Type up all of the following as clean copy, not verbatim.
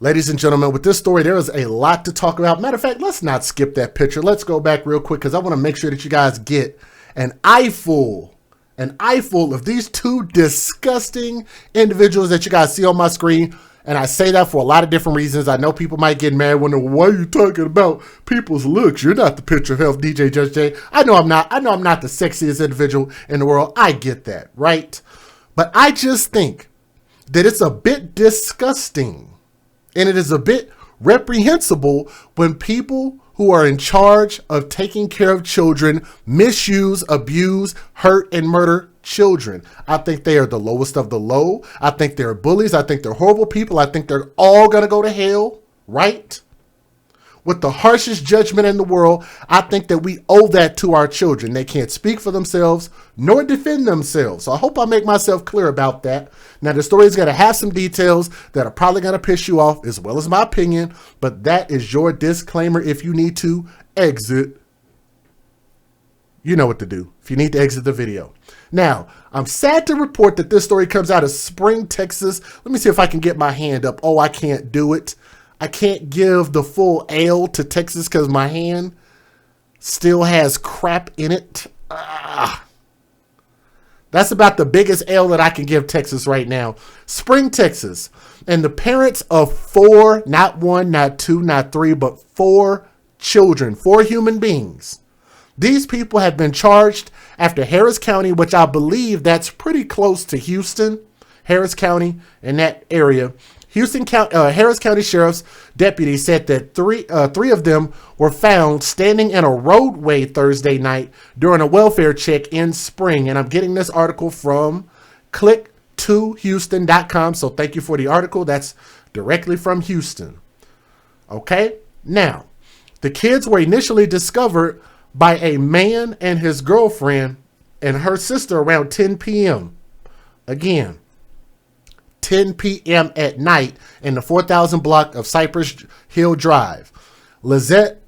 Ladies and gentlemen, with this story, there is a lot to talk about. Matter of fact, let's not skip that picture. Let's go back real quick because I want to make sure that you guys get an eyeful of these two disgusting individuals that you guys see on my screen. And I say that for a lot of different reasons. I know people might get mad, wondering, why are you talking about people's looks? You're not the picture of health, DJ Judge J. I know I'm not the sexiest individual in the world. I get that, right? But I just think that it's a bit disgusting and it is a bit reprehensible when people who are in charge of taking care of children misuse, abuse, hurt, and murder children. I think they are the lowest of the low. I think they're bullies. I think they're horrible people. I think they're all going to go to hell, right? With the harshest judgment in the world, I think that we owe that to our children. They can't speak for themselves nor defend themselves. So I hope I make myself clear about that. Now, the story is going to have some details that are probably going to piss you off, as well as my opinion, but that is your disclaimer. If you need to exit, you know what to do. If you need to exit the video. Now, I'm sad to report that this story comes out of Spring, Texas. Let me see if I can get my hand up. Oh, I can't do it. I can't give the full L to Texas because my hand still has crap in it. That's about the biggest L that I can give Texas right now. Spring, Texas. And the parents of 4, not 1, not 2, not 3, but 4 children, 4 human beings. These people have been charged after Harris County, which I believe that's pretty close to Houston, Harris County in that area. Harris County Sheriff's deputy said that three of them were found standing in a roadway Thursday night during a welfare check in Spring. And I'm getting this article from click2houston.com. So thank you for the article. That's directly from Houston. Okay. Now, the kids were initially discovered by a man and his girlfriend and her sister around 10 p.m. Again, 10 p.m. at night in the 4,000 block of Cypress Hill Drive. Lizette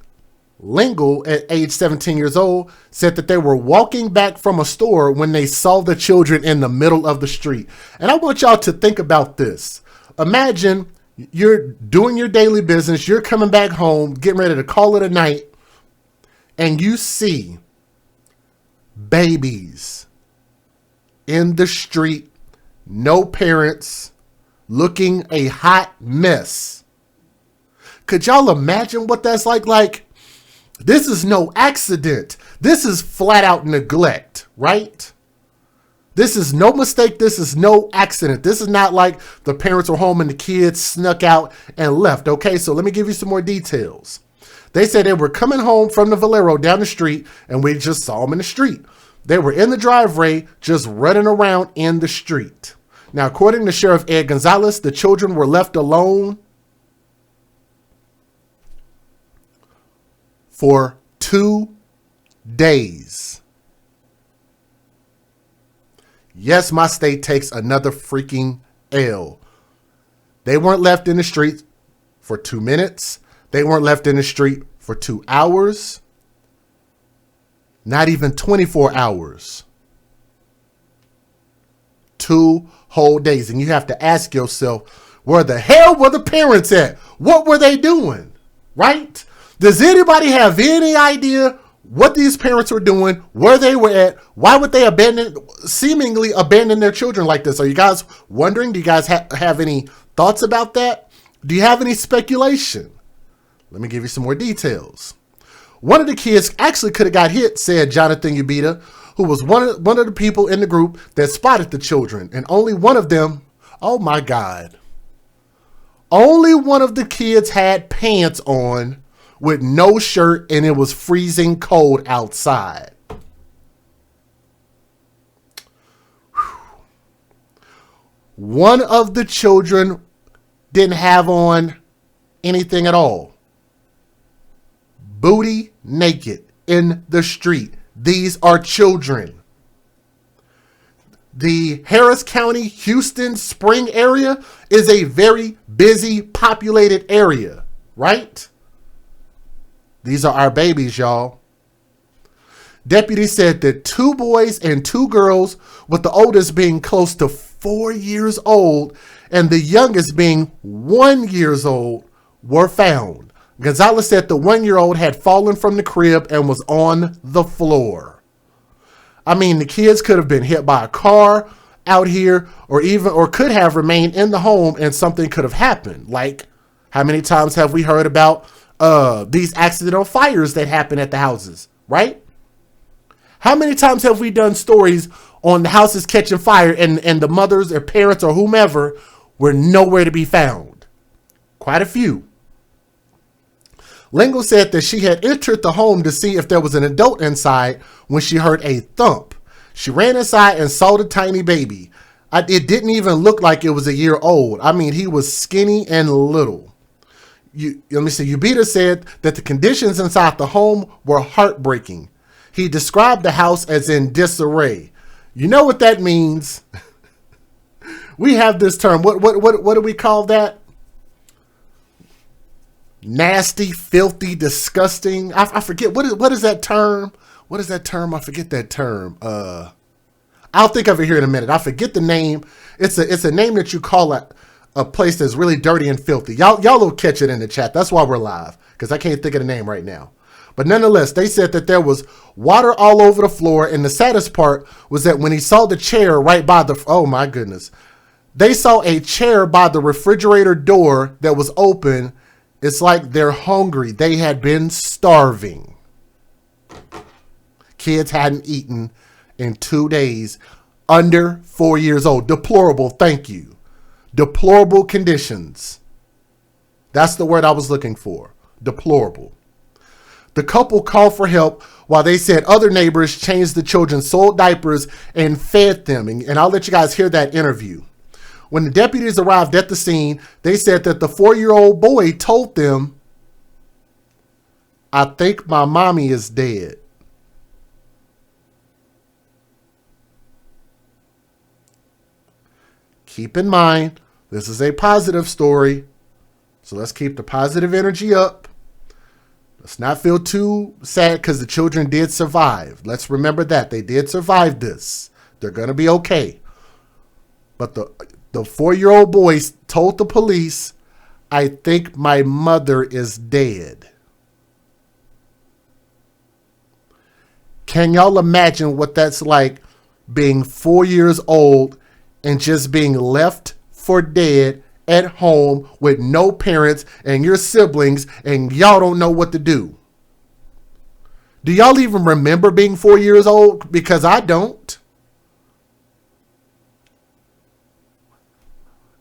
Lingle, at age 17 years old, said that they were walking back from a store when they saw the children in the middle of the street. And I want y'all to think about this. Imagine you're doing your daily business, you're coming back home, getting ready to call it a night, and you see babies in the street, no parents, looking a hot mess. Could y'all imagine what that's like? Like, this is no accident. This is flat out neglect, right? This is no mistake. This is no accident. This is not like the parents were home and the kids snuck out and left. Okay, so let me give you some more details. They said they were coming home from the Valero down the street and we just saw them in the street. They were in the driveway just running around in the street. Now, according to Sheriff Ed Gonzalez, the children were left alone for 2 days. Yes, my state takes another freaking L. They weren't left in the street for 2 minutes. They weren't left in the street for 2 hours. Not even 24 hours. 2 whole days. And you have to ask yourself, where the hell were the parents at? What were they doing? Right? Does anybody have any idea what these parents were doing, where they were at? Why would they seemingly abandon their children like this? Are you guys wondering? Do you guys have any thoughts about that? Do you have any speculation? Let me give you some more details. One of the kids actually could have got hit, said Jonathan Ubita, who was one of the people in the group that spotted the children. And only one of them, oh my God, only one of the kids had pants on with no shirt and it was freezing cold outside. One of the children didn't have on anything at all. Booty naked in the street. These are children. The Harris County, Houston, Spring area is a very busy, populated area, right? These are our babies, y'all. Deputies said that 2 boys and 2 girls, with the oldest being close to 4 years old and the youngest being 1 year old were found. Gonzalez said the 1-year-old had fallen from the crib and was on the floor. I mean, the kids could have been hit by a car out here or could have remained in the home and something could have happened. Like, how many times have we heard about these accidental fires that happen at the houses, right? How many times have we done stories on the houses catching fire and the mothers or parents or whomever were nowhere to be found? Quite a few. Lingo said that she had entered the home to see if there was an adult inside when she heard a thump. She ran inside and saw the tiny baby. It didn't even look like it was a year old. I mean, he was skinny and little. Let me see. Ubita said that the conditions inside the home were heartbreaking. He described the house as in disarray. You know what that means? We have this term. What do we call that? Nasty, filthy, disgusting. I forget what is that term? What is that term? I forget that term. I'll think of it here in a minute. I forget the name. It's a name that you call a place that's really dirty and filthy. Y'all will catch it in the chat. That's why we're live, because I can't think of the name right now. But nonetheless, they said that there was water all over the floor, and the saddest part was that when he saw the chair right by the, oh my goodness, they saw a chair by the refrigerator door that was open. It's like they're hungry. They had been starving. Kids hadn't eaten in 2 days, under 4 years old. Deplorable, thank you. Deplorable conditions. That's the word I was looking for. Deplorable. The couple called for help while they said other neighbors changed the children's soiled diapers and fed them. And I'll let you guys hear that interview. When the deputies arrived at the scene, they said that the 4-year-old boy told them, "I think my mommy is dead." Keep in mind, this is a positive story. So let's keep the positive energy up. Let's not feel too sad because the children did survive. Let's remember that. They did survive this. They're going to be okay. But the 4-year-old boy told the police, "I think my mother is dead." Can y'all imagine what that's like, being 4 years old and just being left for dead at home with no parents and your siblings, and y'all don't know what to do? Do y'all even remember being 4 years old? Because I don't.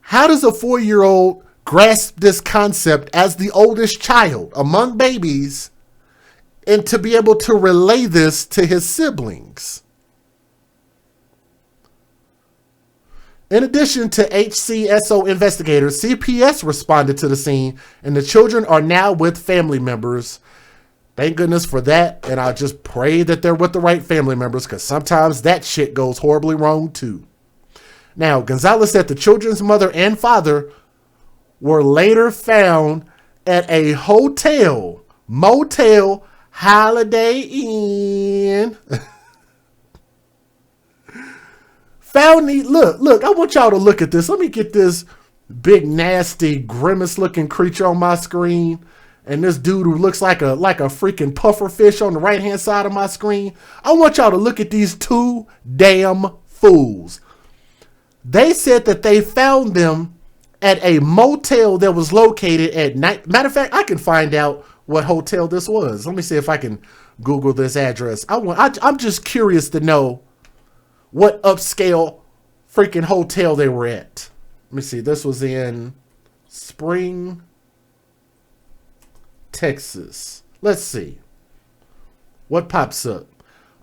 How does a 4-year-old grasp this concept as the oldest child among babies and to be able to relay this to his siblings? In addition to HCSO investigators, CPS responded to the scene, and the children are now with family members. Thank goodness for that, and I just pray that they're with the right family members, because sometimes that shit goes horribly wrong too. Now, Gonzalez said the children's mother and father were later found at a motel, Holiday Inn. Look, I want y'all to look at this. Let me get this big, nasty, grimace-looking creature on my screen, and this dude who looks like a freaking puffer fish on the right-hand side of my screen. I want y'all to look at these two damn fools. They said that they found them at a motel that was located at night. Matter of fact, I can find out what hotel this was. Let me see if I can Google this address. I'm just curious to know what upscale freaking hotel they were at. Let me see. This was in Spring, Texas. Let's see. What pops up?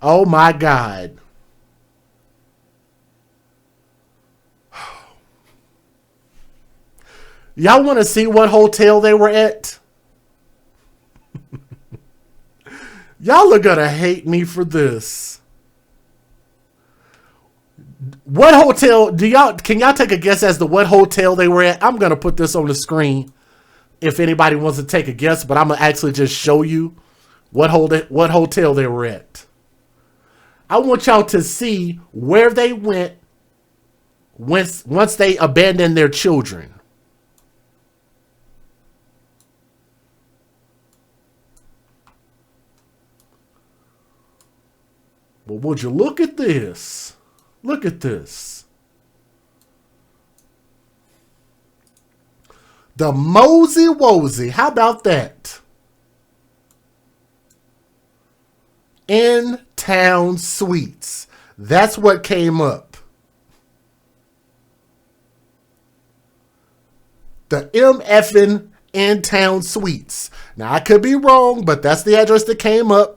Oh my God. Y'all want to see what hotel they were at? Y'all are going to hate me for this. What hotel can y'all take a guess as to what hotel they were at? I'm going to put this on the screen if anybody wants to take a guess, but I'm going to actually just show you what hotel they were at. I want y'all to see where they went once they abandon their children. Well, would you look at this? Look at this. The Mosey Wozy. How about that? In Town Suites. That's what came up. The MFN In Town Suites. Now, I could be wrong, but that's the address that came up.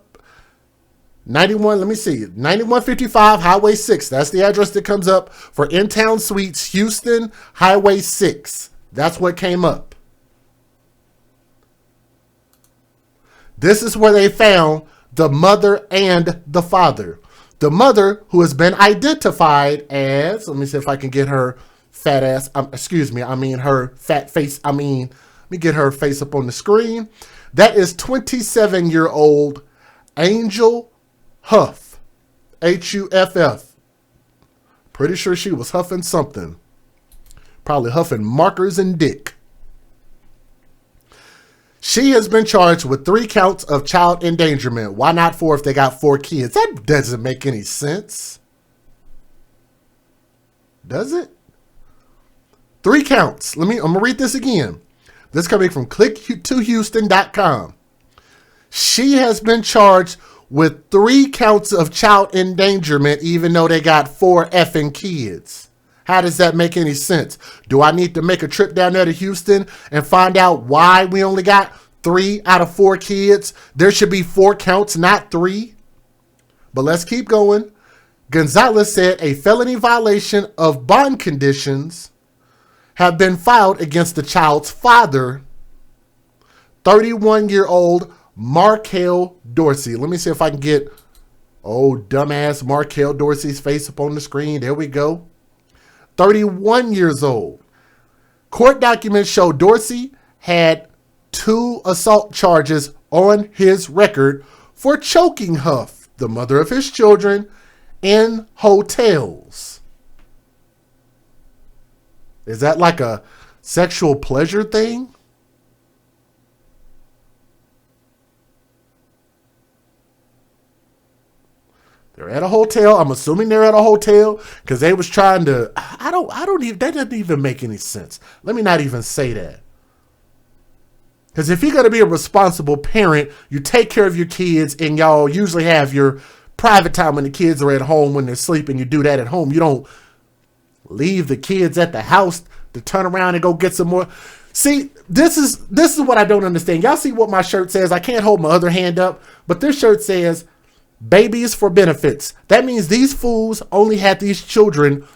91, let me see, 9155 Highway 6. That's the address that comes up for In Town Suites, Houston, Highway 6. That's what came up. This is where they found the mother and the father. The mother, who has been identified as, let me see if I can get her fat ass, her fat face, let me get her face up on the screen. That is 27-year-old Angel Huff, Huff. Pretty sure she was huffing something. Probably huffing markers and dick. She has been charged with 3 counts of child endangerment. Why not 4 if they got 4 kids? That doesn't make any sense. Does it? 3 counts. I'm going to read this again. This is coming from click2houston.com. She has been charged with 3 counts of child endangerment, even though they got 4 effing kids. How does that make any sense? Do I need to make a trip down there to Houston and find out why we only got 3 out of 4 kids? There should be 4 counts, not 3. But let's keep going. Gonzalez said a felony violation of bond conditions have been filed against the child's father, 31-year-old Markel Dorsey. Let me see if I can get dumbass Markel Dorsey's face up on the screen. There we go. 31 years old. Court documents show Dorsey had 2 assault charges on his record for choking Huff, the mother of his children, in hotels. Is that like a sexual pleasure thing? They're at a hotel. I'm assuming they're at a hotel because they was trying to, that doesn't even make any sense. Let me not even say that. Because if you're going to be a responsible parent, you take care of your kids and y'all usually have your private time when the kids are at home, when they're sleeping. You do that at home. You don't leave the kids at the house to turn around and go get some more. See, this is what I don't understand. Y'all see what my shirt says? I can't hold my other hand up, but this shirt says, babies for benefits. That means these fools only had these children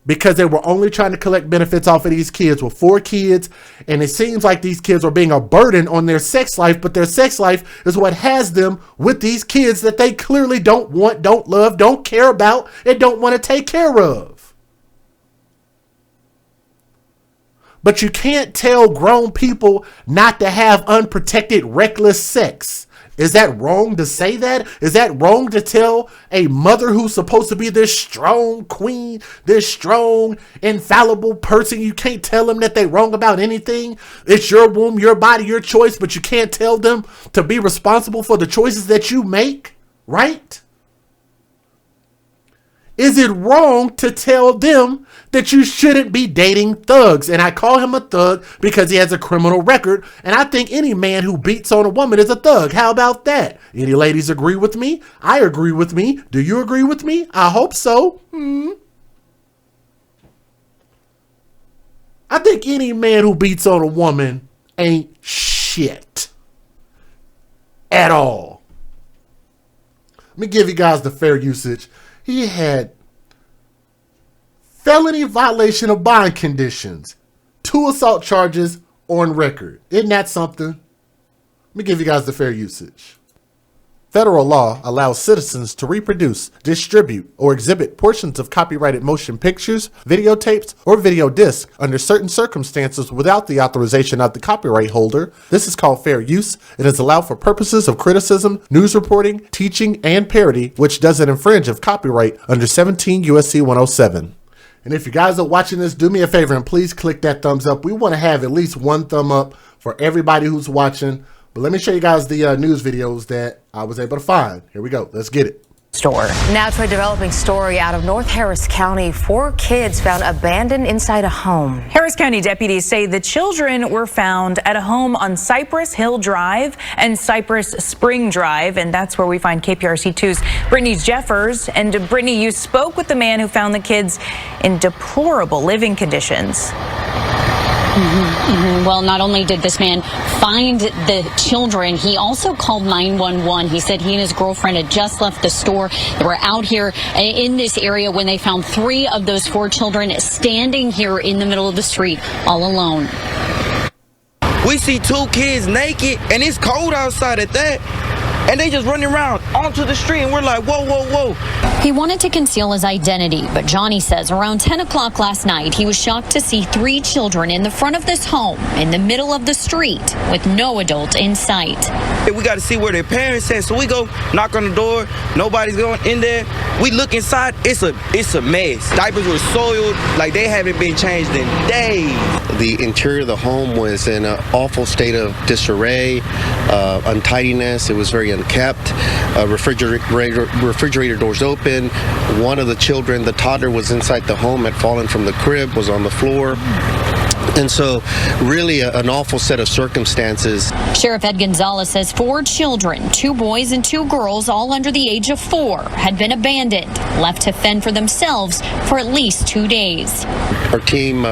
because they were only trying to collect benefits off of these kids with 4 kids. And it seems like these kids are being a burden on their sex life, but their sex life is what has them with these kids that they clearly don't want, don't love, don't care about, and don't want to take care of. But you can't tell grown people not to have unprotected, reckless sex. Is that wrong to say that? Is that wrong to tell a mother who's supposed to be this strong queen, this strong, infallible person? You can't tell them that they're wrong about anything. It's your womb, your body, your choice, but you can't tell them to be responsible for the choices that you make, right? Is it wrong to tell them that you shouldn't be dating thugs? And I call him a thug because he has a criminal record. And I think any man who beats on a woman is a thug. How about that? Any ladies agree with me? I agree with me. Do you agree with me? I hope so. I think any man who beats on a woman ain't shit at all. Let me give you guys the fair usage. He had felony violation of bond conditions, 2 assault charges on record. Isn't that something? Let me give you guys the fair usage. Federal law allows citizens to reproduce, distribute, or exhibit portions of copyrighted motion pictures, videotapes, or video discs under certain circumstances without the authorization of the copyright holder. This is called fair use. It is allowed for purposes of criticism, news reporting, teaching, and parody, which doesn't infringe of copyright under 17 U.S.C. 107. And if you guys are watching this, do me a favor and please click that thumbs up. We want to have at least one thumb up for everybody who's watching. But let me show you guys the news videos that I was able to find. Here we go. Let's get it. Now to a developing story out of North Harris County. 4 kids found abandoned inside a home. Harris County deputies say the children were found at a home on Cypress Hill Drive and Cypress Spring Drive, and that's where we find KPRC2's Brittany Jeffers. And Brittany, you spoke with the man who found the kids in deplorable living conditions. Well, not only did this man find the children, he also called 911. He said he and his girlfriend had just left the store. They were out here in this area when they found 3 of those 4 children standing here in the middle of the street all alone. We see 2 kids naked, and it's cold outside at that. And they just running around onto the street, and we're like, whoa, whoa, whoa. He wanted to conceal his identity, but Johnny says around 10 o'clock last night, he was shocked to see 3 children in the front of this home in the middle of the street with no adult in sight. We got to see where their parents at, so we go knock on the door. Nobody's going in there. We look inside. It's a mess. Diapers were soiled, like they haven't been changed in days. The interior of the home was in an awful state of disarray, untidiness. It was very unkept. Refrigerator doors open. One of the children, the toddler, was inside the home, had fallen from the crib, was on the floor. And so really an awful set of circumstances. Sheriff Ed Gonzalez says 4 children, 2 boys and 2 girls, all under the age of 4, had been abandoned, left to fend for themselves for at least 2 days. Our team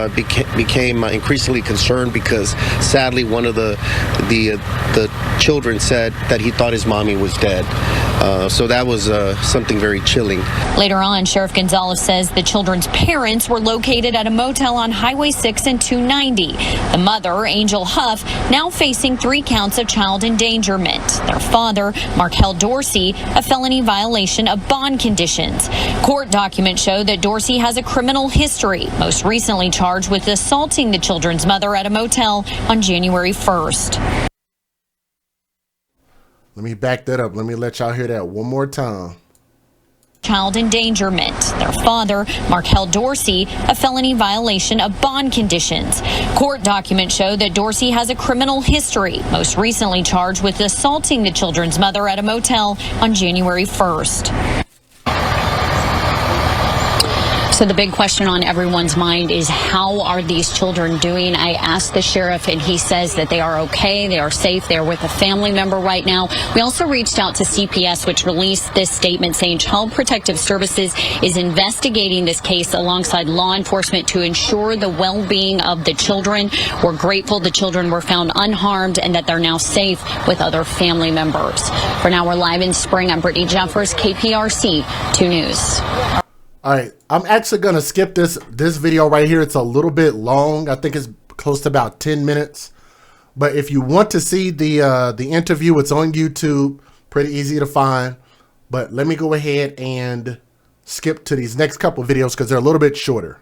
became increasingly concerned because sadly one of the children said that he thought his mommy was dead. So that was something very chilling. Later on, Sheriff Gonzalez says the children's parents were located at a motel on Highway 6 and 290. The mother, Angel Huff, now facing 3 counts of child endangerment. Their father, Markel Dorsey, a felony violation of bond conditions. Court documents show that Dorsey has a criminal history, most recently charged with assaulting the children's mother at a motel on January 1st. Let me back that up. Let me let y'all hear that one more time. Child endangerment. Their father, Markel Dorsey, a felony violation of bond conditions. Court documents show that Dorsey has a criminal history, most recently charged with assaulting the children's mother at a motel on January 1st. So the big question on everyone's mind is, how are these children doing? I asked the sheriff, and he says that they are okay, they are safe, they are with a family member right now. We also reached out to CPS, which released this statement saying Child Protective Services is investigating this case alongside law enforcement to ensure the well-being of the children. We're grateful the children were found unharmed and that they're now safe with other family members. For now, we're live in Spring. I'm Brittany Jeffers, KPRC 2 News. All right, I'm actually going to skip this video right here. It's a little bit long. I think it's close to about 10 minutes. But if you want to see the interview, it's on YouTube. Pretty easy to find. But let me go ahead and skip to these next couple of videos because they're a little bit shorter.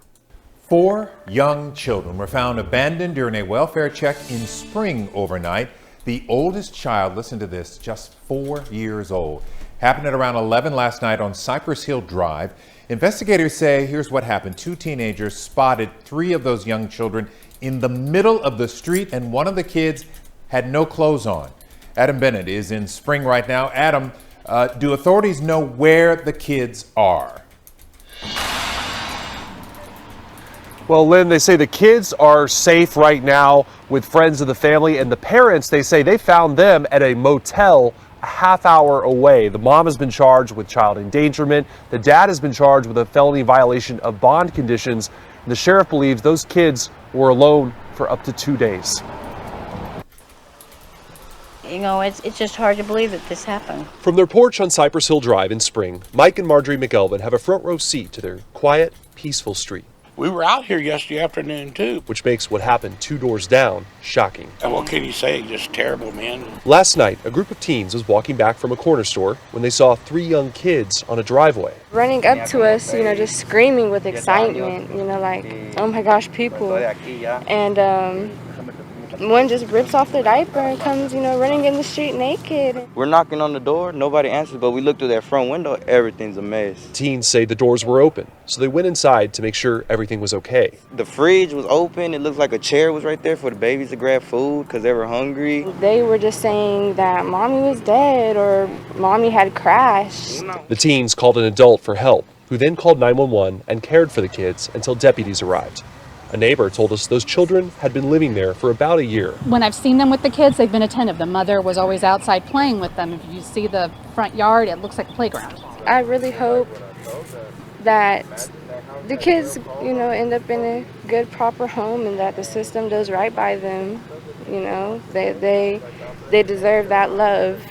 4 young children were found abandoned during a welfare check in Spring overnight. The oldest child, listen to this, just 4 years old. Happened at around 11 last night on Cypress Hill Drive. Investigators say here's what happened. 2 teenagers spotted 3 of those young children in the middle of the street, and one of the kids had no clothes on. Adam Bennett is in Spring right now. Adam, do authorities know where the kids are? Well, Lynn, they say the kids are safe right now with friends of the family, and the parents, they say they found them at a motel a half hour away. The mom has been charged with child endangerment. The dad has been charged with a felony violation of bond conditions. And the sheriff believes those kids were alone for up to 2 days. You know, it's just hard to believe that this happened. From their porch on Cypress Hill Drive in Spring, Mike and Marjorie McElvin have a front row seat to their quiet, peaceful street. We were out here yesterday afternoon, too. Which makes what happened 2 doors down shocking. And what can you say? Just terrible, man. Last night, a group of teens was walking back from a corner store when they saw 3 young kids on a driveway. Running up to us, you know, just screaming with excitement, you know, like, oh my gosh, people. And one just rips off the diaper and comes, running in the street naked. We're knocking on the door, nobody answers, but we look through that front window, everything's a mess. Teens say the doors were open, so they went inside to make sure everything was okay. The fridge was open. It looked like a chair was right there for the babies to grab food because they were hungry. They were just saying that mommy was dead or mommy had crashed. The teens called an adult for help, who then called 911 and cared for the kids until deputies arrived. A neighbor told us those children had been living there for about a year. When I've seen them with the kids, they've been attentive. The mother was always outside playing with them. If you see the front yard, it looks like a playground. I really hope that the kids, end up in a good, proper home and that the system does right by them. They deserve that love.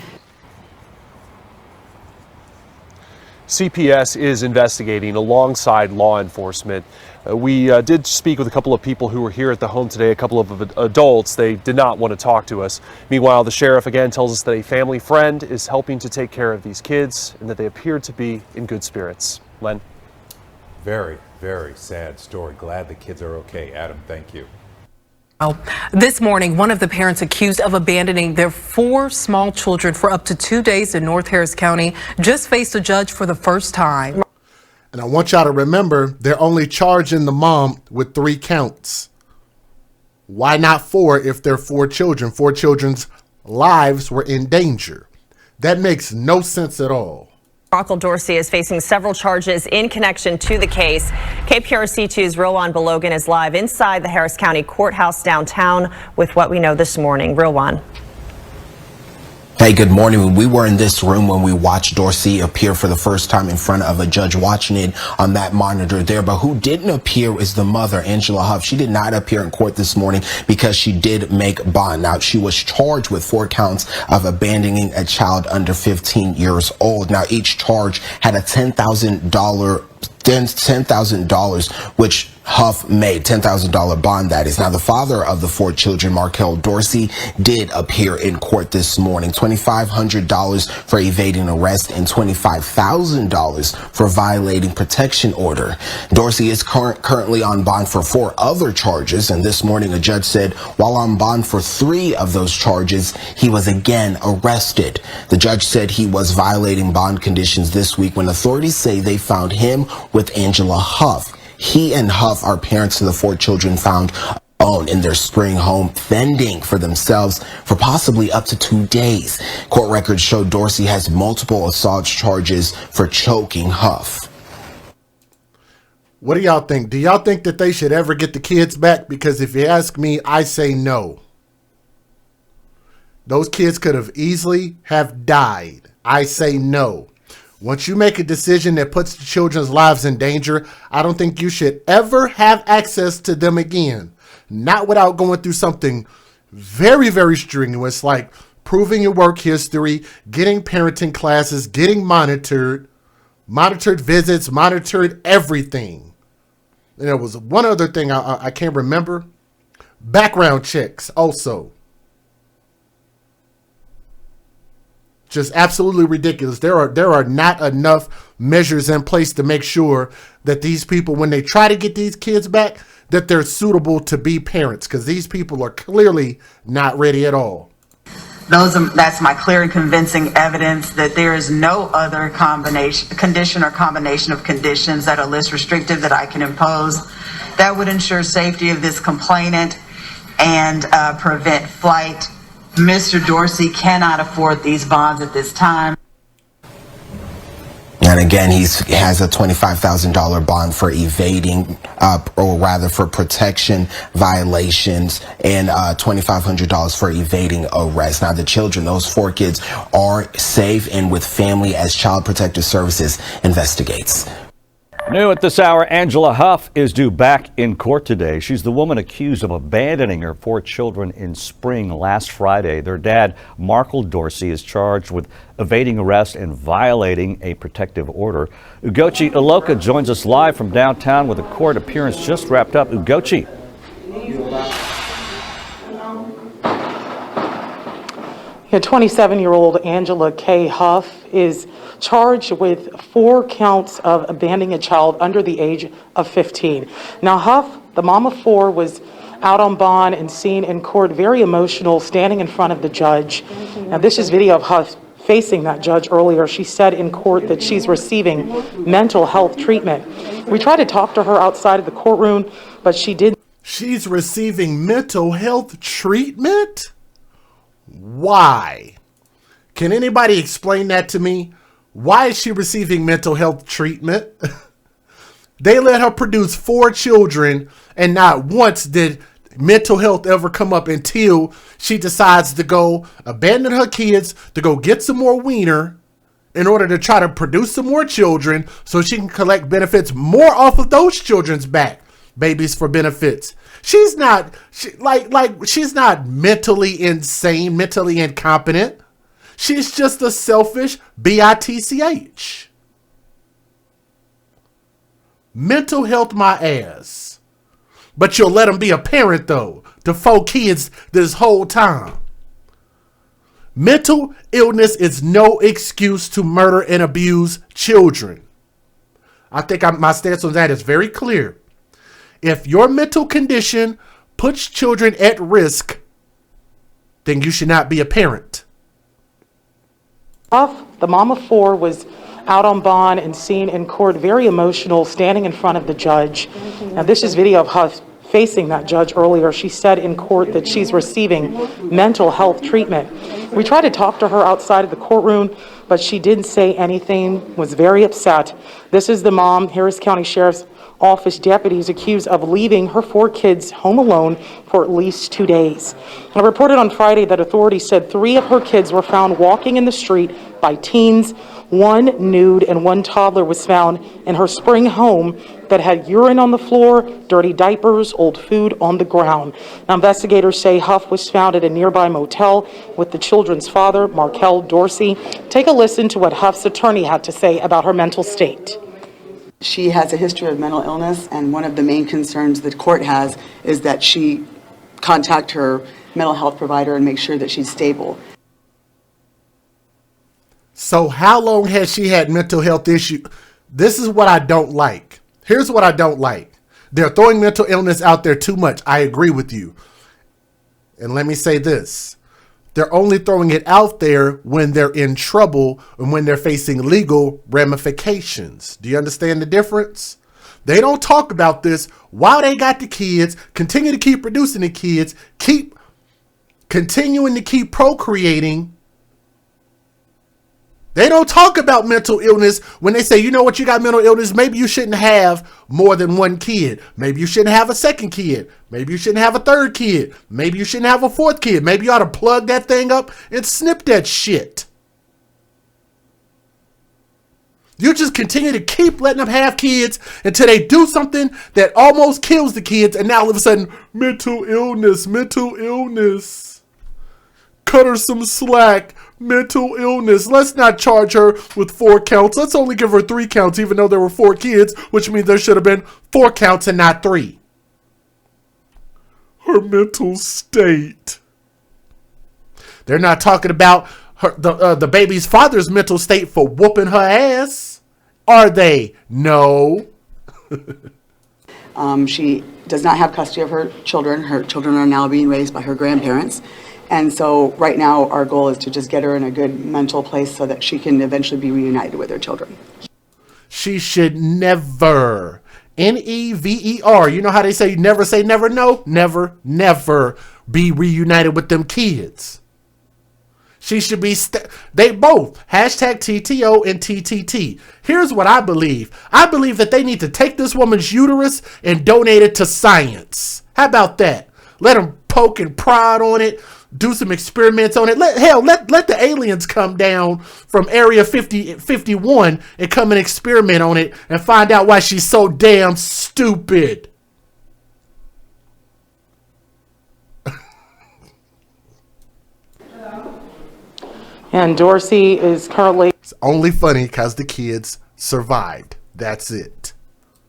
CPS is investigating alongside law enforcement. We did speak with a couple of people who were here at the home today, a couple of adults. They did not want to talk to us. Meanwhile, the sheriff again tells us that a family friend is helping to take care of these kids and that they appear to be in good spirits. Len? Very, very sad story. Glad the kids are okay. Adam, thank you. This morning, one of the parents accused of abandoning their 4 small children for up to 2 days in North Harris County just faced a judge for the first time. And I want y'all to remember, they're only charging the mom with 3 counts. Why not 4 if they're 4 children? 4 children's lives were in danger. That makes no sense at all. Michael Dorsey is facing several charges in connection to the case. KPRC2's Rowan Belogan is live inside the Harris County Courthouse downtown with what we know this morning. Rowan. Hey, good morning. We were in this room when we watched Dorsey appear for the first time in front of a judge, watching it on that monitor there. But who didn't appear is the mother, Angela Huff. She did not appear in court this morning because she did make bond. Now, she was charged with 4 counts of abandoning a child under 15 years old. Now, each charge had a $10,000, which Huff made, $10,000 bond, that is. Now, the father of the 4 children, Markel Dorsey, did appear in court this morning. $2,500 for evading arrest and $25,000 for violating protection order. Dorsey is currently on bond for 4 other charges, and this morning a judge said while on bond for 3 of those charges, he was again arrested. The judge said he was violating bond conditions this week when authorities say they found him with Angela Huff. He and Huff are parents to the 4 children found alone in their spring home, fending for themselves for possibly up to 2 days. Court records show Dorsey has multiple assault charges for choking Huff. What do y'all think? Do y'all think that they should ever get the kids back? Because if you ask me, I say no. Those kids could have easily have died. I say no. Once you make a decision that puts the children's lives in danger, I don't think you should ever have access to them again. Not without going through something very, very strenuous, like proving your work history, getting parenting classes, getting monitored visits, monitored everything. And there was one other thing I can't remember. Background checks also. Just absolutely ridiculous. There are not enough measures in place to make sure that these people, when they try to get these kids back, that they're suitable to be parents, because these people are clearly not ready at all. That's my clear and convincing evidence that there is no other condition or combination of conditions that are less restrictive that I can impose that would ensure safety of this complainant and prevent flight. Mr. Dorsey cannot afford these bonds at this time. And again, he has a $25,000 bond for evading, or rather for protection violations, and $2,500 for evading arrest. Now, the children, those 4 kids, are safe and with family as Child Protective Services investigates. New at this hour, Angela Huff is due back in court today. She's the woman accused of abandoning her 4 children in Spring last Friday. Their dad, Markel Dorsey, is charged with evading arrest and violating a protective order. Ugochi Iloka joins us live from downtown with a court appearance just wrapped up. Ugochi. A 27-year-old Angela K. Huff is charged with 4 counts of abandoning a child under the age of 15. Now, Huff, the mom of 4, was out on bond and seen in court, very emotional, standing in front of the judge. Now, this is video of Huff facing that judge earlier. She said in court that she's receiving mental health treatment. We tried to talk to her outside of the courtroom, but she didn't. She's receiving mental health treatment? Why? Can anybody explain that to me? Why is she receiving mental health treatment? They let her produce 4 children, and not once did mental health ever come up until she decides to go abandon her kids to go get some more wiener in order to try to produce some more children so she can collect benefits more off of those children's back. Babies for benefits. She's not she's not mentally insane, mentally incompetent. She's just a selfish bitch. Mental health my ass. But you'll let him be a parent though to 4 kids this whole time. Mental illness is no excuse to murder and abuse children. I think my stance on that is very clear. If your mental condition puts children at risk, then you should not be a parent. Huff, the mom of 4, was out on bond and seen in court, very emotional, standing in front of the judge. Now, this is video of Huff facing that judge earlier. She said in court that she's receiving mental health treatment. We tried to talk to her outside of the courtroom, but she didn't say anything, was very upset. This is the mom. Harris County Sheriff's Office deputies accused of leaving her 4 kids home alone for at least 2 days. I reported on Friday that authorities said 3 of her kids were found walking in the street by teens. 1 nude and 1 toddler was found in her spring home that had urine on the floor, dirty diapers, old food on the ground. Now, investigators say Huff was found at a nearby motel with the children's father, Markel Dorsey. Take a listen to what Huff's attorney had to say about her mental state. She has a history of mental illness, and one of the main concerns the court has is that she contact her mental health provider and make sure that she's stable. So how long has she had mental health issues? This is what I don't like. Here's what I don't like. They're throwing mental illness out there too much. I agree with you. And let me say this. They're only throwing it out there when they're in trouble and when they're facing legal ramifications. Do you understand the difference? They don't talk about this while they got the kids, continue to keep producing the kids, keep continuing to keep procreating. They don't talk about mental illness when they say, you know what, you got mental illness. Maybe you shouldn't have more than 1 kid. Maybe you shouldn't have a 2nd kid. Maybe you shouldn't have a 3rd kid. Maybe you shouldn't have a 4th kid. Maybe you ought to plug that thing up and snip that shit. You just continue to keep letting them have kids until they do something that almost kills the kids. And now all of a sudden, mental illness. Cut her some slack. Mental illness. Let's not charge her with 4 counts. Let's only give her 3 counts, even though there were 4 kids, which means there should have been 4 counts and not 3. Her mental state. They're not talking about her, the baby's father's mental state for whooping her ass. Are they? No. She does not have custody of her children. Her children are now being raised by her grandparents. And so right now our goal is to just get her in a good mental place so that she can eventually be reunited with her children. She should never, Never, you know how they say never say never? No, never be reunited with them kids. She should be, they both, hashtag TTO and TTT. Here's what I believe. I believe that they need to take this woman's uterus and donate it to science. How about that? Let them poke and prod on it. Do some experiments on it. Let the aliens come down from Area 51 and come and experiment on it and find out why she's so damn stupid. And Dorsey is currently... It's only funny because the kids survived. That's it.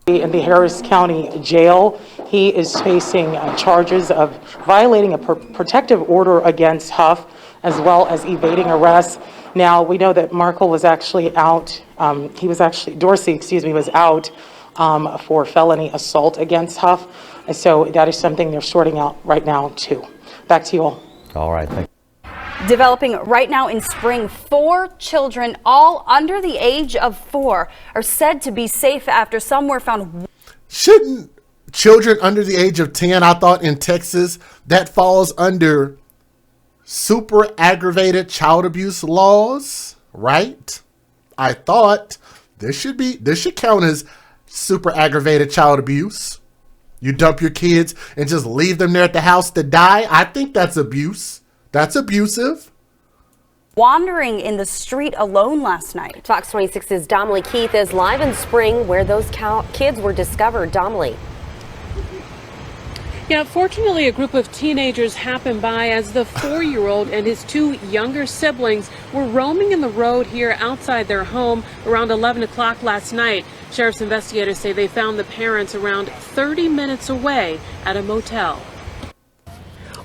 In the Harris County Jail. He is facing charges of violating a protective order against Huff, as well as evading arrest. Now, we know that Markel was actually out. Dorsey, was out for felony assault against Huff. So that is something they're sorting out right now, too. Back to you all. All right. Thank you. Developing right now in Spring, 4 children, all under the age of 4, are said to be safe after some were found. Shouldn't children under the age of 10, I thought in Texas, that falls under super aggravated child abuse laws, right? I thought this should count as super aggravated child abuse. You dump your kids and just leave them there at the house to die. I think that's abuse. That's abusive. Wandering in the street alone last night. Fox 26's Domley Keith is live in Spring where those kids were discovered. Domley. Yeah, fortunately, a group of teenagers happened by as the 4-year-old and his 2 younger siblings were roaming in the road here outside their home around 11 o'clock last night. Sheriff's investigators say they found the parents around 30 minutes away at a motel.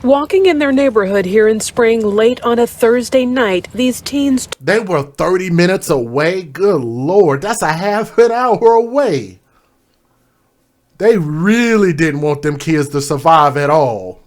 Walking in their neighborhood here in Spring late on a Thursday night, these teens... They were 30 minutes away? Good Lord, that's a half an hour away. They really didn't want them kids to survive at all.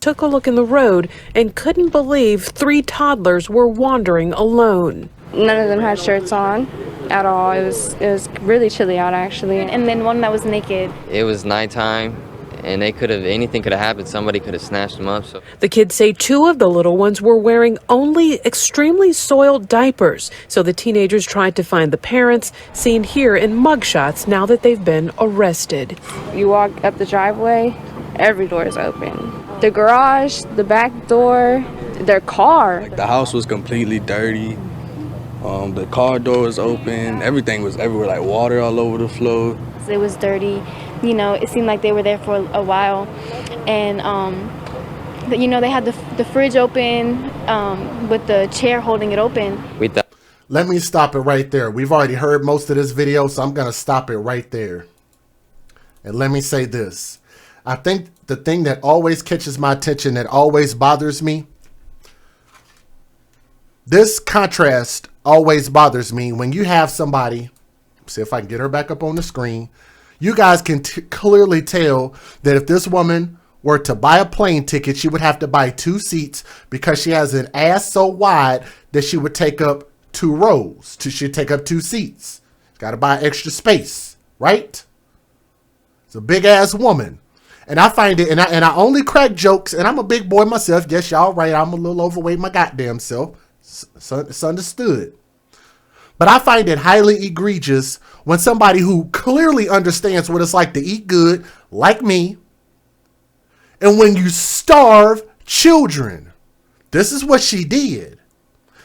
Took a look in the road and couldn't believe 3 toddlers were wandering alone. None of them had shirts on at all. It was really chilly out, actually. And then one that was naked. It was nighttime, and anything could have happened. Somebody could have snatched them up. So The kids say 2 of the little ones were wearing only extremely soiled diapers. So the teenagers tried to find the parents, seen here in mugshots now that they've been arrested. You walk up the driveway, every door is open. The garage, the back door, their car. The house was completely dirty. The car door was open. Everything was everywhere, like water all over the floor. It was dirty. You know, it seemed like they were there for a while. And, you know, they had the fridge open with the chair holding it open. Let me stop it right there. We've already heard most of this video, so I'm going to stop it right there. And let me say this. I think the thing that always catches my attention, that always bothers me, this contrast always bothers me when you have somebody, see if I can get her back up on the screen. You guys can clearly tell that if this woman were to buy a plane ticket, she would have to buy 2 seats because she has an ass so wide that she would take up 2 rows. She'd take up 2 seats. Got to buy extra space, right? It's a big ass woman. And I find it, and I only crack jokes, and I'm a big boy myself. Yes, y'all right. I'm a little overweight my goddamn self. It's understood. But I find it highly egregious when somebody who clearly understands what it's like to eat good, like me, and when you starve children. This is what she did.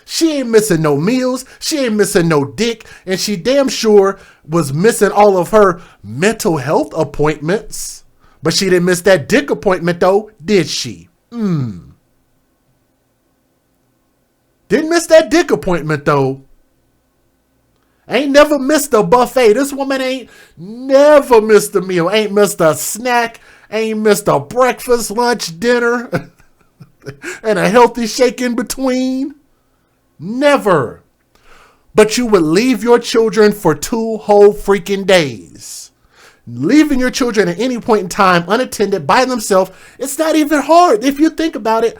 She ain't missing no meals. She ain't missing no dick. And she damn sure was missing all of her mental health appointments. But she didn't miss that dick appointment though, did she? Didn't miss that dick appointment though. Ain't never missed a buffet. This woman ain't never missed a meal. Ain't missed a snack. Ain't missed a breakfast, lunch, dinner. And a healthy shake in between. Never. But you would leave your children for 2 whole freaking days. Leaving your children at any point in time unattended by themselves, it's not even hard. If you think about it,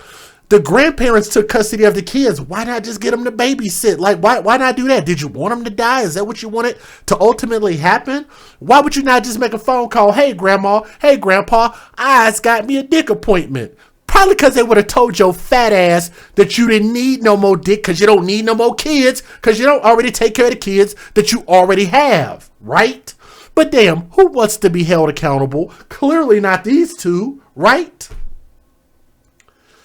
the grandparents took custody of the kids. Why not just get them to babysit? Like, why not do that? Did you want them to die? Is that what you wanted to ultimately happen? Why would you not just make a phone call? Hey, grandma. Hey, grandpa. I just got me a dick appointment. Probably because they would have told your fat ass that you didn't need no more dick because you don't need no more kids because you don't already take care of the kids that you already have, right? But damn, who wants to be held accountable? Clearly not these 2, right?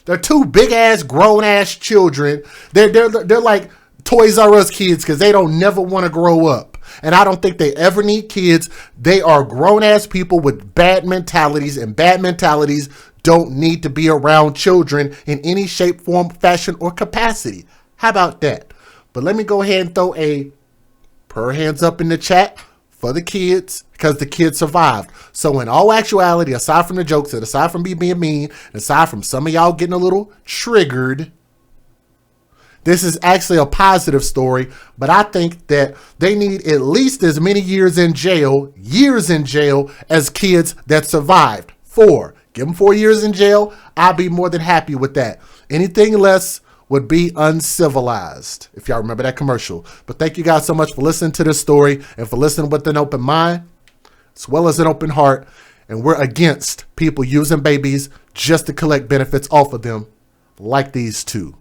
They're 2 big-ass, grown-ass children. They're like Toys R Us kids because they don't never want to grow up. And I don't think they ever need kids. They are grown-ass people with bad mentalities, and bad mentalities don't need to be around children in any shape, form, fashion, or capacity. How about that? But let me go ahead and throw a per hands up in the chat for the kids, because the kids survived. So in all actuality, aside from the jokes and aside from me being mean, and aside from some of y'all getting a little triggered, This is actually a positive story, but I think that they need at least as many years in jail as kids that survived. 4. Give them 4 years in jail. I'll be more than happy with that. Anything less would be uncivilized, if y'all remember that commercial. But thank you guys so much for listening to this story and for listening with an open mind as well as an open heart. And we're against people using babies just to collect benefits off of them like these two.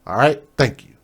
All right? Thank you.